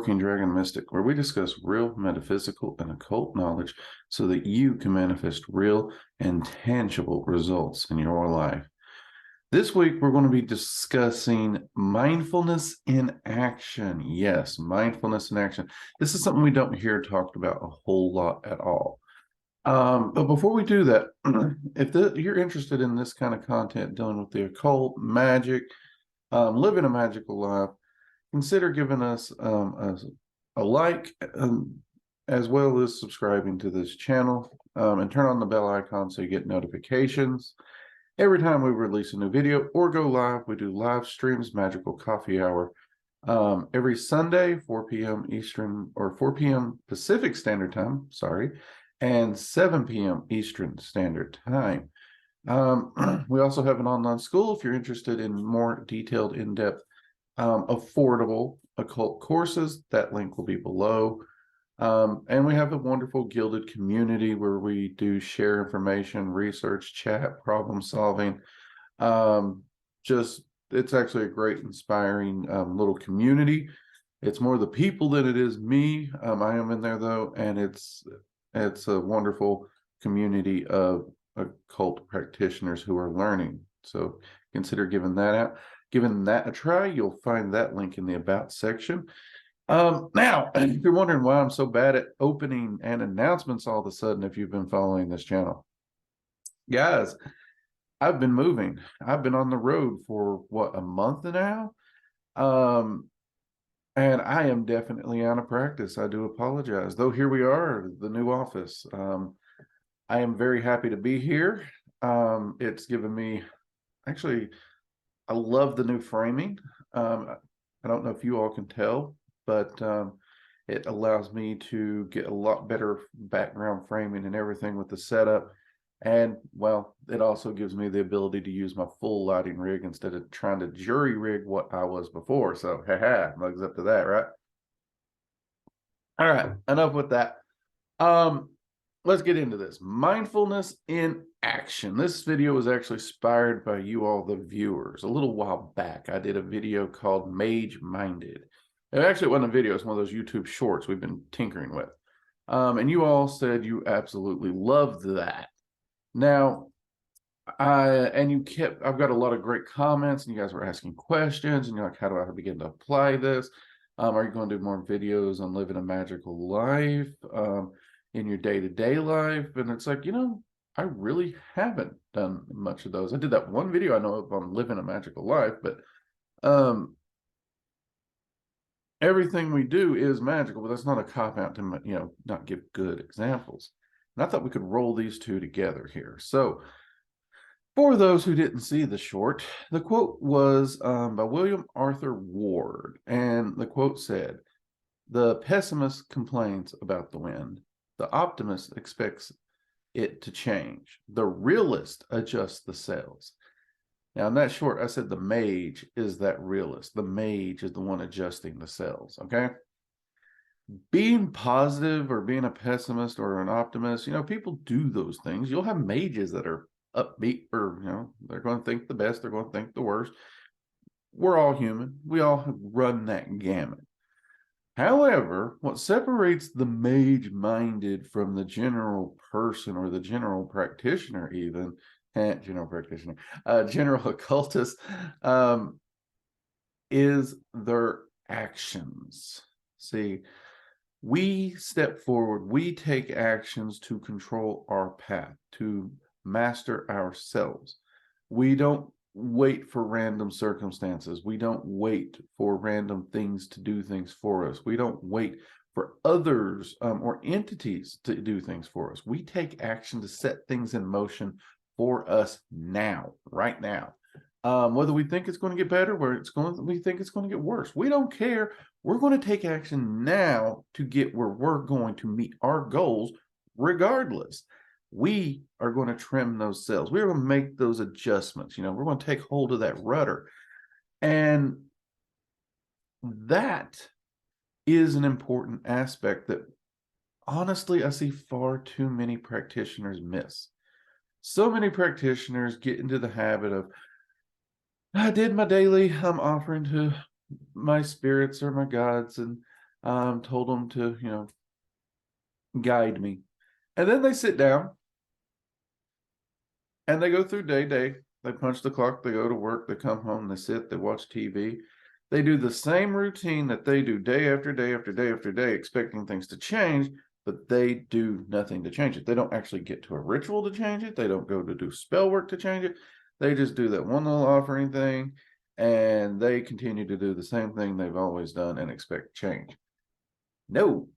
Working Dragon Mystic, where we discuss real metaphysical and occult knowledge so that you can manifest real and tangible results in your life. This week, we're going to be discussing mindfulness in action. Yes, mindfulness in action. This is something we don't hear talked about a whole lot at all. But before we do that, if you're interested in this kind of content dealing with the occult, magic, living a magical life, consider giving us a like, as well as subscribing to this channel, and turn on the bell icon so you get notifications every time we release a new video or go live. We do live streams, Magical Coffee Hour, every Sunday, 4 p.m. Eastern, or 4 p.m. Pacific Standard Time, and 7 p.m. Eastern Standard Time. We also have an online school if you're interested in more detailed, in-depth, affordable occult courses. That link will be below. And we have a wonderful gilded community where we do share information, research, chat, problem solving. It's actually a great, inspiring little community. It's more the people than it is me. I am in there though, and it's a wonderful community of occult practitioners who are learning. So consider giving that a try. You'll find that link in the About section. Now, if you're wondering why I'm so bad at opening and announcements all of a sudden, if you've been following this channel, guys, I've been moving. I've been on the road for a month now. And I am definitely out of practice. I do apologize. Though here we are, the new office. I am very happy to be here. It's given me, actually, I love the new framing. I don't know if you all can tell, but it allows me to get a lot better background framing and everything with the setup. And, well, it also gives me the ability to use my full lighting rig instead of trying to jury rig what I was before. So, mugs up to that, right? All right, enough with that. Let's get into this. Mindfulness in action. This video was actually inspired by you all, the viewers. A little while back, I did a video called Mage Minded. It actually wasn't a video, it's one of those YouTube shorts we've been tinkering with. And you all said you absolutely loved that. Now, I've got a lot of great comments, and you guys were asking questions, and you're like, how do I begin to apply this? Are you going to do more videos on living a magical life in your day-to-day life? And it's like, I really haven't done much of those. I did that one video I know of on living a magical life, but everything we do is magical, but that's not a cop-out to, not give good examples. And I thought we could roll these two together here. So for those who didn't see the short, the quote was by William Arthur Ward. And the quote said, "The pessimist complains about the wind. The optimist expects it to change. The realist adjusts the sails." Now, in that short, I said the mage is that realist. The mage is the one adjusting the sails, okay? Being positive or being a pessimist or an optimist, people do those things. You'll have mages that are upbeat, or, they're going to think the best, they're going to think the worst. We're all human. We all run that gamut. However, what separates the mage-minded from the general person or the general practitioner even, general occultist, is their actions. See, we step forward, we take actions to control our path, to master ourselves. We don't wait for random circumstances. We don't wait for random things to do things for us. We don't wait for others or entities to do things for us. We take action to set things in motion for us now, right now. Whether we think it's going to get better, we think it's going to get worse. We don't care. We're going to take action now to get where we're going to meet our goals regardless. We are going to trim those sails. We're going to make those adjustments. We're going to take hold of that rudder. And that is an important aspect that, honestly, I see far too many practitioners miss. So many practitioners get into the habit of, I did my daily offering to my spirits or my gods, and told them to, guide me. And then they sit down and they go through day. They punch the clock, they go to work, they come home, they sit, they watch TV. They do the same routine that they do day after day after day after day, expecting things to change, but they do nothing to change it. They don't actually get to a ritual to change it. They don't go to do spell work to change it. They just do that one little offering thing, and they continue to do the same thing they've always done and expect change. No,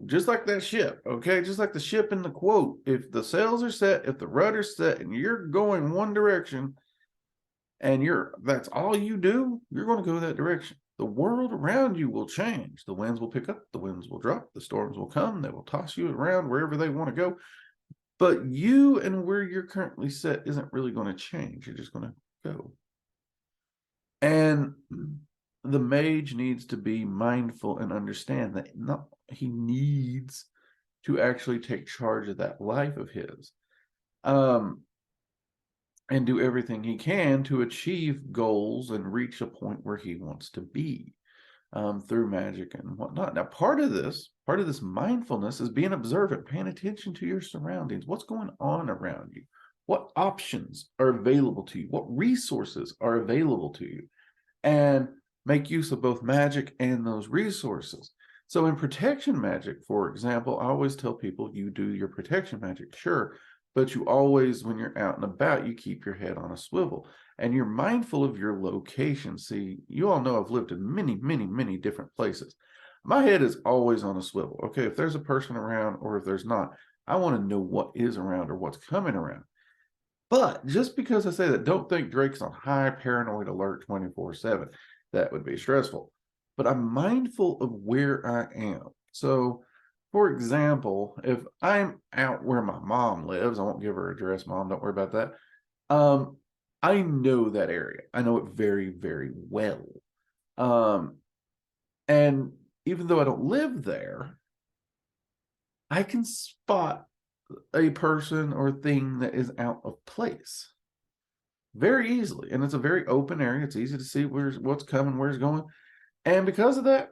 just like that ship, okay? Just like the ship in the quote. If the sails are set, if the rudder's set, and you're going one direction, and that's all you do, you're going to go that direction. The world around you will change. The winds will pick up, the winds will drop, the storms will come, they will toss you around wherever they want to go. But you and where you're currently set isn't really going to change. You're just going to go. And the mage needs to be mindful and understand that he needs to actually take charge of that life of his. And do everything he can to achieve goals and reach a point where he wants to be through magic and whatnot. Now, part of this mindfulness is being observant, paying attention to your surroundings. What's going on around you? What options are available to you? What resources are available to you? And make use of both magic and those resources. So in protection magic, for example, I always tell people you do your protection magic, sure, but you always, when you're out and about, you keep your head on a swivel and you're mindful of your location. See, you all know I've lived in many different places. My head is always on a swivel. Okay, if there's a person around or if there's not, I want to know what is around or what's coming around. But just because I say that, don't think Drake's on high paranoid alert 24/7. That would be stressful. But I'm mindful of where I am. So, for example, if I'm out where my mom lives, I won't give her address, Mom, don't worry about that. I know that area. I know it very well. And even though I don't live there, I can spot a person or thing that is out of place very easily. And it's a very open area. It's easy to see what's coming, where it's going. And because of that,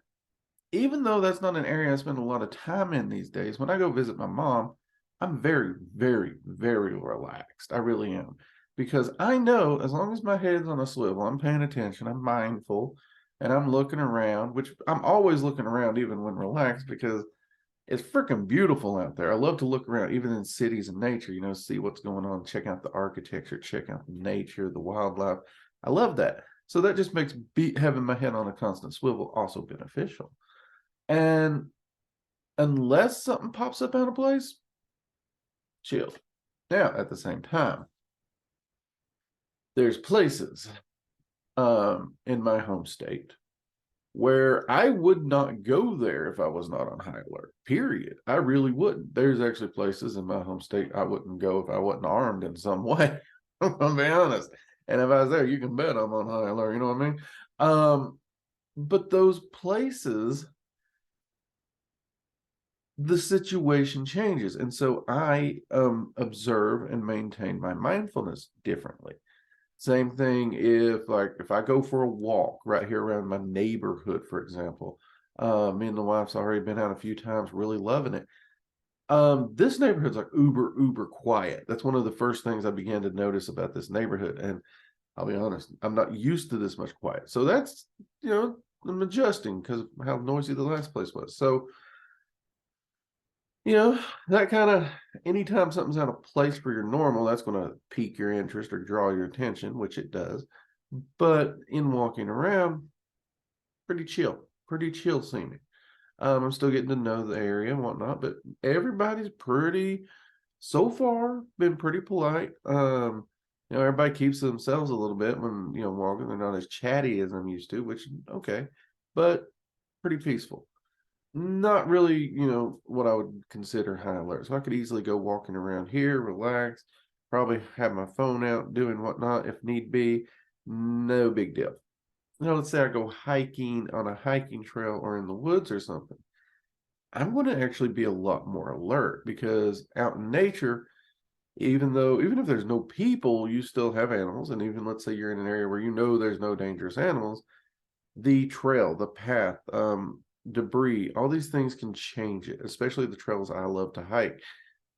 even though that's not an area I spend a lot of time in these days, when I go visit my mom, I'm very relaxed. I really am. Because I know as long as my head's on a swivel, I'm paying attention, I'm mindful, and I'm looking around, which I'm always looking around even when relaxed because it's freaking beautiful out there. I love to look around, even in cities and nature, see what's going on, check out the architecture, check out the nature, the wildlife. I love that. So that just makes having my head on a constant swivel also beneficial. And unless something pops up out of place, chill. Now, at the same time, there's places in my home state where I would not go there if I was not on high alert, period. I really wouldn't. There's actually places in my home state I wouldn't go if I wasn't armed in some way. I'll be honest. And if I was there, you can bet I'm on high alert, you know what I mean? But those places, the situation changes. And so I observe and maintain my mindfulness differently. Same thing if I go for a walk right here around my neighborhood, for example. Me and the wife's already been out a few times, really loving it. This neighborhood's like uber quiet. That's one of the first things I began to notice about this neighborhood. And I'll be honest, I'm not used to this much quiet. So that's, I'm adjusting because of how noisy the last place was. So, that kind of, anytime something's out of place for your normal, that's going to pique your interest or draw your attention, which it does. But in walking around, pretty chill seeming. I'm still getting to know the area and whatnot, but everybody's so far, been pretty polite. Everybody keeps to themselves a little bit when, walking. They're not as chatty as I'm used to, which, okay, but pretty peaceful. Not really, what I would consider high alert. So I could easily go walking around here, relax, probably have my phone out, doing whatnot if need be. No big deal. Let's say I go hiking on a hiking trail or in the woods or something. I'm going to actually be a lot more alert because out in nature, even if there's no people, you still have animals. And even let's say you're in an area where there's no dangerous animals, the trail, the path, debris, all these things can change it, especially the trails I love to hike.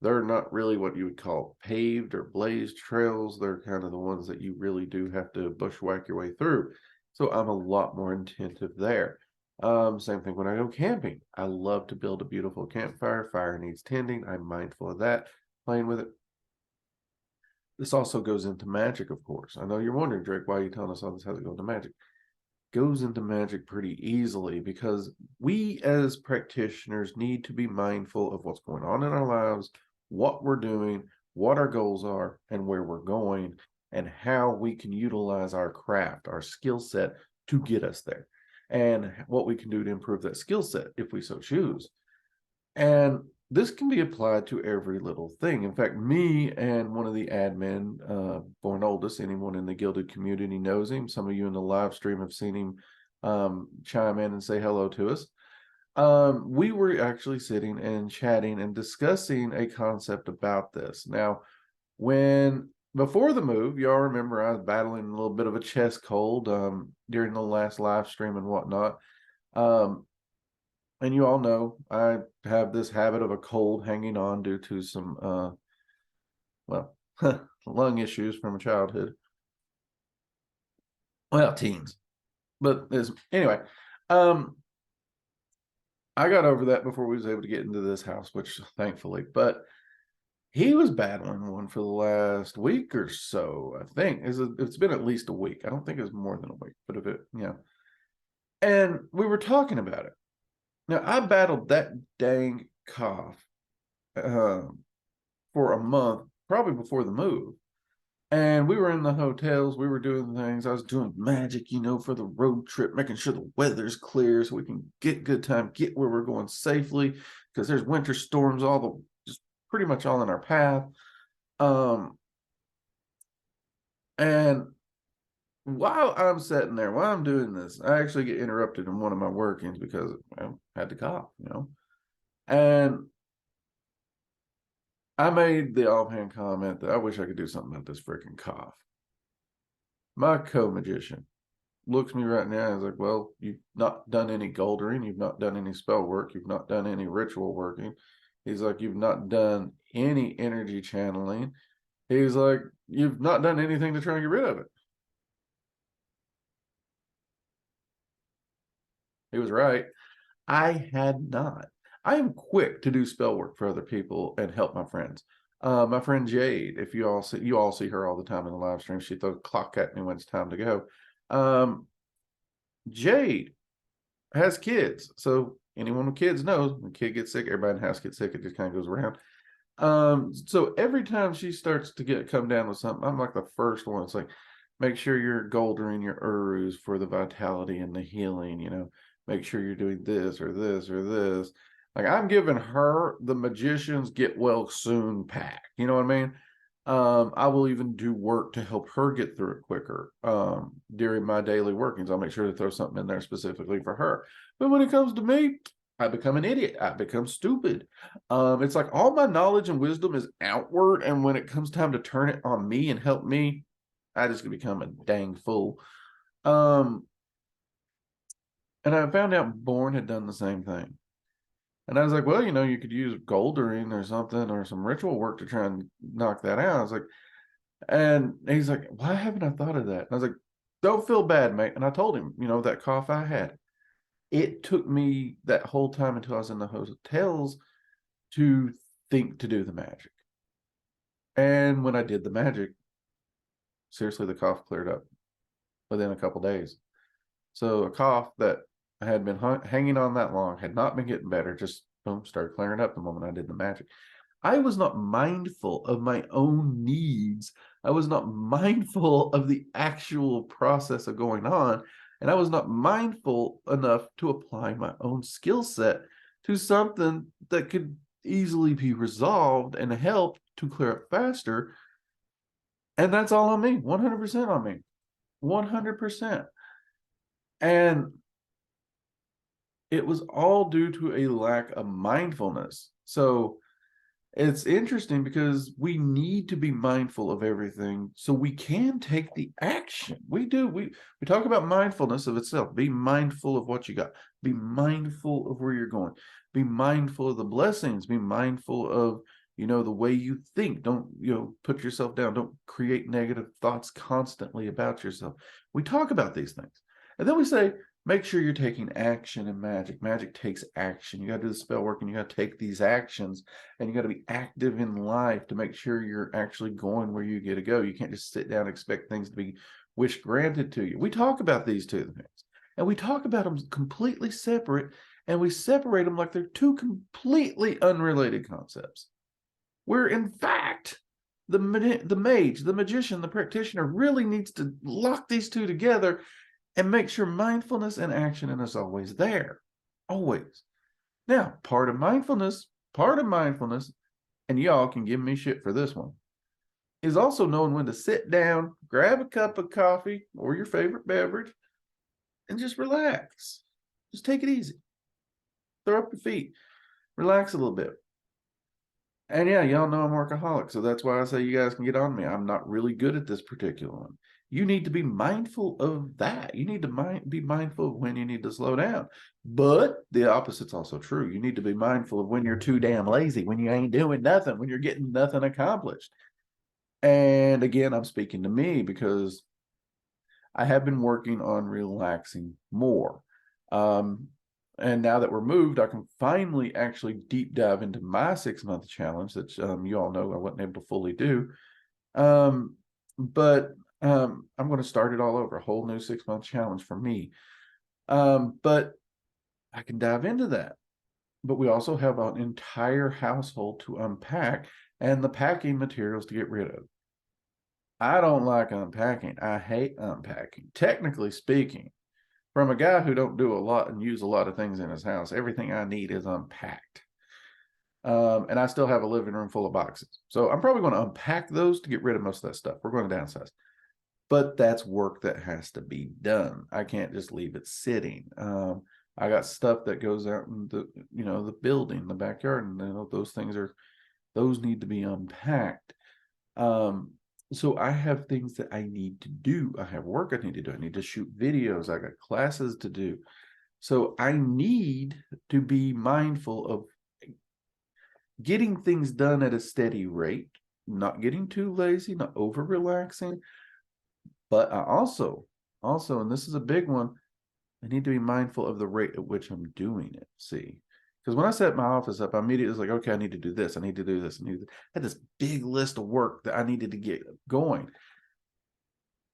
They're not really what you would call paved or blazed trails. They're kind of the ones that you really do have to bushwhack your way through. So I'm a lot more attentive there. Same thing when I go camping. I love to build a beautiful campfire. Fire needs tending. I'm mindful of that, playing with it. This also goes into Magick, of course. I know you're wondering, Drake, why are you telling us all this? How's it go into Magick? Goes into Magick pretty easily because we as practitioners need to be mindful of what's going on in our lives, what we're doing, what our goals are, and where we're going, and how we can utilize our craft, our skill set to get us there, and what we can do to improve that skill set if we so choose. And this can be applied to every little thing. In fact, me and one of the admin, born oldest, anyone in the gilded community knows him. Some of you in the live stream have seen him chime in and say hello to us. We were actually sitting and chatting and discussing a concept about this. Now, before the move, y'all remember I was battling a little bit of a chest cold during the last live stream and whatnot. And you all know I have this habit of a cold hanging on due to some, lung issues from childhood. Well, teens. But anyway, I got over that before we was able to get into this house, which thankfully, but he was battling one for the last week or so, I think. It's been at least a week. I don't think it was more than a week, but if it, and we were talking about it. Now, I battled that dang cough for a month, probably before the move. And we were in the hotels. We were doing things. I was doing Magick, for the road trip, making sure the weather's clear so we can get good time, get where we're going safely, because there's winter storms just pretty much all in our path. And while I'm sitting there, while I'm doing this, I actually get interrupted in one of my workings because I had to cough, And I made the offhand comment that I wish I could do something about this freaking cough. My co-magician looks me right in the eye and is like, well, you've not done any goldering, you've not done any spell work, you've not done any ritual working. He's like, you've not done any energy channeling. He's like, you've not done anything to try and get rid of it. He was right. I had not. I am quick to do spell work for other people and help my friends. My friend Jade, if you all see her all the time in the live stream, she throws a clock at me when it's time to go. Jade has kids, so anyone with kids knows when a kid gets sick, everybody in the house gets sick. It just kind of goes around. So every time she starts to come down with something, I'm like the first one. It's like, make sure you're goldering your urus for the vitality and the healing, make sure you're doing this or this or this. Like, I'm giving her the magician's get well soon pack. You know what I mean? I will even do work to help her get through it quicker during my daily workings. I'll make sure to throw something in there specifically for her. But when it comes to me, I become an idiot. I become stupid. It's like all my knowledge and wisdom is outward, and when it comes time to turn it on me and help me, I just become a dang fool. And I found out Bourne had done the same thing. And I was like, well, you could use goldering or something or some ritual work to try and knock that out. I was like, and he's like, why haven't I thought of that? And I was like, don't feel bad, mate. And I told him, that cough I had. It took me that whole time until I was in the hotels to think to do the magic. And when I did the magic, seriously, the cough cleared up within a couple days. So a cough that I had been hanging on that long, had not been getting better, just boom, started clearing up the moment I did the magic. I was not mindful of my own needs. I was not mindful of the actual process of going on. And I was not mindful enough to apply my own skill set to something that could easily be resolved and help to clear up faster. And that's all on me, 100% on me, 100%. And it was all due to a lack of mindfulness. So It's interesting because we need to be mindful of everything so we can take the action. We do. We talk about mindfulness of itself. Be mindful of what you got. Be mindful of where you're going. Be mindful of the blessings. Be mindful of, the way you think. Don't, put yourself down. Don't create negative thoughts constantly about yourself. We talk about these things. And then we say, make sure you're taking action in Magick. Magick takes action. You got to do the spell work and you got to take these actions, and you got to be active in life to make sure you're actually going where you get to go. You can't just sit down and expect things to be wish granted to you. We talk about these two things, and we talk about them completely separate, and we separate them like they're two completely unrelated concepts. Where in fact, the mage, the magician, the practitioner really needs to lock these two together and make sure mindfulness and action is always there. Always. Now, part of mindfulness, and y'all can give me shit for this one, is also knowing when to sit down, grab a cup of coffee or your favorite beverage, and just relax. Just take it easy. Throw up your feet. Relax a little bit. And yeah, y'all know I'm workaholic, so that's why I say you guys can get on me. I'm not really good at this particular one. You need to be mindful of that. You need to be mindful of when you need to slow down. But the opposite's also true. You need to be mindful of when you're too damn lazy, when you ain't doing nothing, when you're getting nothing accomplished. And again, I'm speaking to me because I have been working on relaxing more. And now that we're moved, I can finally actually deep dive into my 6-month challenge that you all know I wasn't able to fully do. But I'm going to start it all over, a whole new 6-month challenge for me. But I can dive into that. But we also have an entire household to unpack and the packing materials to get rid of. I don't like unpacking. I hate unpacking. Technically speaking, from a guy who don't do a lot and use a lot of things in his house, everything I need is unpacked. And I still have a living room full of boxes. So I'm probably going to unpack those to get rid of most of that stuff. We're going to downsize. But that's work that has to be done. I can't just leave it sitting. I got stuff that goes out in the building, the backyard, and those need to be unpacked. So I have things that I need to do. I have work I need to do. I need to shoot videos. I got classes to do. So I need to be mindful of getting things done at a steady rate, not getting too lazy, not over relaxing. But I also, and this is a big one, I need to be mindful of the rate at which I'm doing it. See, because when I set my office up, I immediately was like, okay, I need to do this. I need to do this. I had this big list of work that I needed to get going.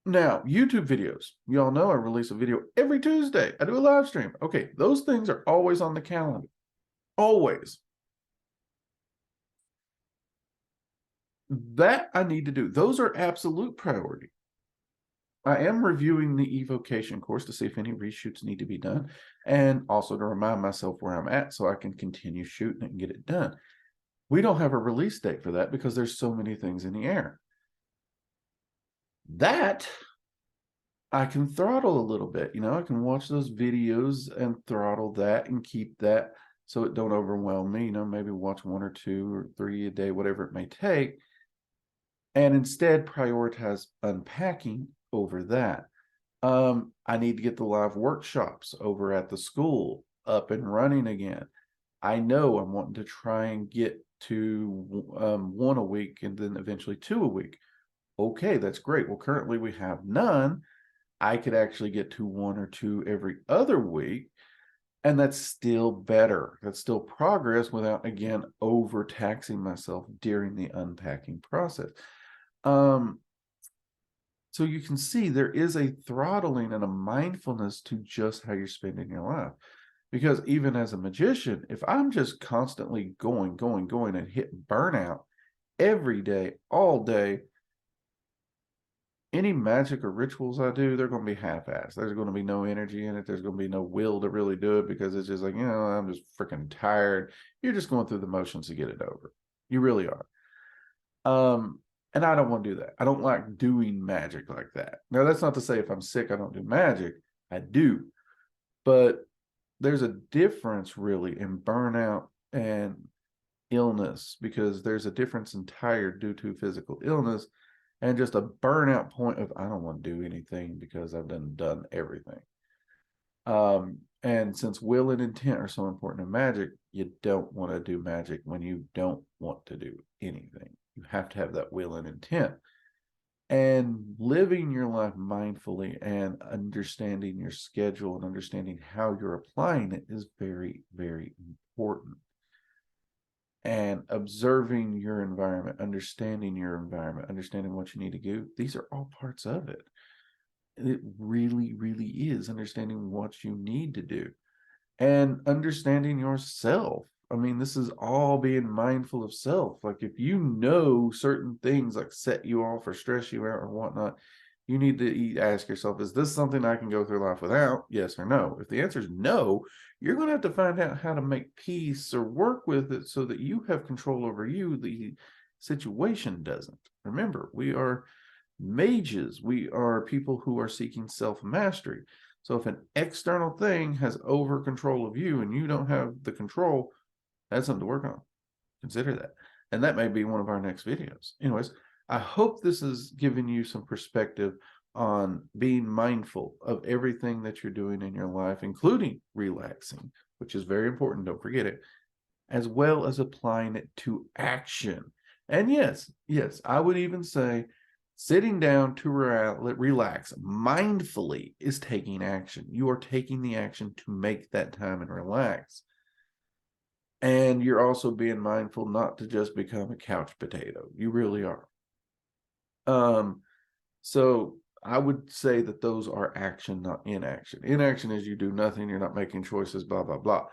Now, YouTube videos. You all know I release a video every Tuesday. I do a live stream. Okay, those things are always on the calendar. Always. That I need to do. Those are absolute priority. I am reviewing the evocation course to see if any reshoots need to be done, and also to remind myself where I'm at so I can continue shooting it and get it done. We don't have a release date for that because there's so many things in the air. That I can throttle a little bit. I can watch those videos and throttle that and keep that so it don't overwhelm me. Maybe watch 1 or 2 or 3 a day, whatever it may take, and instead prioritize unpacking over that. I need to get the live workshops over at the school up and running again. I know I'm wanting to try and get to 1 a week and then eventually 2 a week. Okay, that's great. Well, currently we have none. I could actually get to 1 or 2 every other week, and that's still better. That's still progress without, again, overtaxing myself during the unpacking process. So you can see there is a throttling and a mindfulness to just how you're spending your life. Because even as a magician, if I'm just constantly going and hit burnout every day, all day, any magic or rituals I do, they're going to be half-assed. There's going to be no energy in it. There's going to be no will to really do it because it's just like, I'm just freaking tired. You're just going through the motions to get it over. You really are. And I don't want to do that. I don't like doing magic like that. Now, that's not to say if I'm sick, I don't do magic. I do. But there's a difference really in burnout and illness, because there's a difference in tired due to physical illness and just a burnout point of I don't want to do anything because I've done everything. And since will and intent are so important in magic, you don't want to do magic when you don't want to do anything. You have to have that will and intent. And living your life mindfully and understanding your schedule and understanding how you're applying it is very, very important. And observing your environment, understanding what you need to do, these are all parts of it. It really, really is understanding what you need to do and understanding yourself. I mean, this is all being mindful of self. Like if you know certain things like set you off or stress you out or whatnot, you need to ask yourself, is this something I can go through life without? Yes or no? If the answer is no, you're going to have to find out how to make peace or work with it so that you have control over you. The situation doesn't. Remember, we are mages. We are people who are seeking self-mastery. So if an external thing has over control of you and you don't have the control, that's something to work on. Consider that. And that may be one of our next videos. Anyways, I hope this has given you some perspective on being mindful of everything that you're doing in your life, including relaxing, which is very important. Don't forget it, as well as applying it to action. And yes, I would even say sitting down to relax mindfully is taking action. You are taking the action to make that time and relax. And you're also being mindful not to just become a couch potato. You really are. So I would say that those are action, not inaction. Inaction is you do nothing, you're not making choices, blah, blah, blah.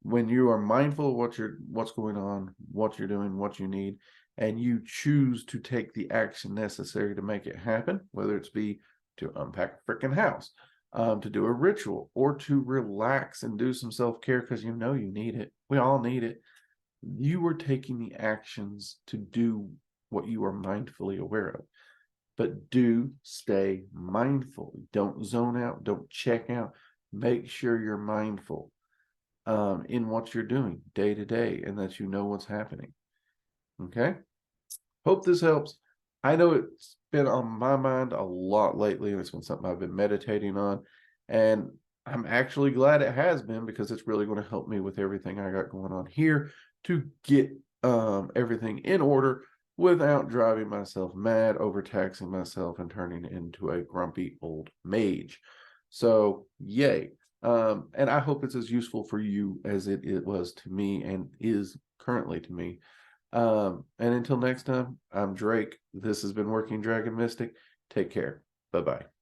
When you are mindful of what's going on, what you're doing, what you need, and you choose to take the action necessary to make it happen, whether it's be to unpack a freaking house, to do a ritual, or to relax and do some self-care because you know you need it. We all need it. You are taking the actions to do what you are mindfully aware of. But do stay mindful. Don't zone out. Don't check out. Make sure you're mindful in what you're doing day to day and that you know what's happening. Okay? Hope this helps. I know it's been on my mind a lot lately, and it's been something I've been meditating on. And I'm actually glad it has been, because it's really going to help me with everything I got going on here to get everything in order without driving myself mad, overtaxing myself, and turning into a grumpy old mage. So, yay. And I hope it's as useful for you as it was to me and is currently to me. And until next time, I'm Drake. This has been Working Dragon Mystic. Take care. Bye-bye.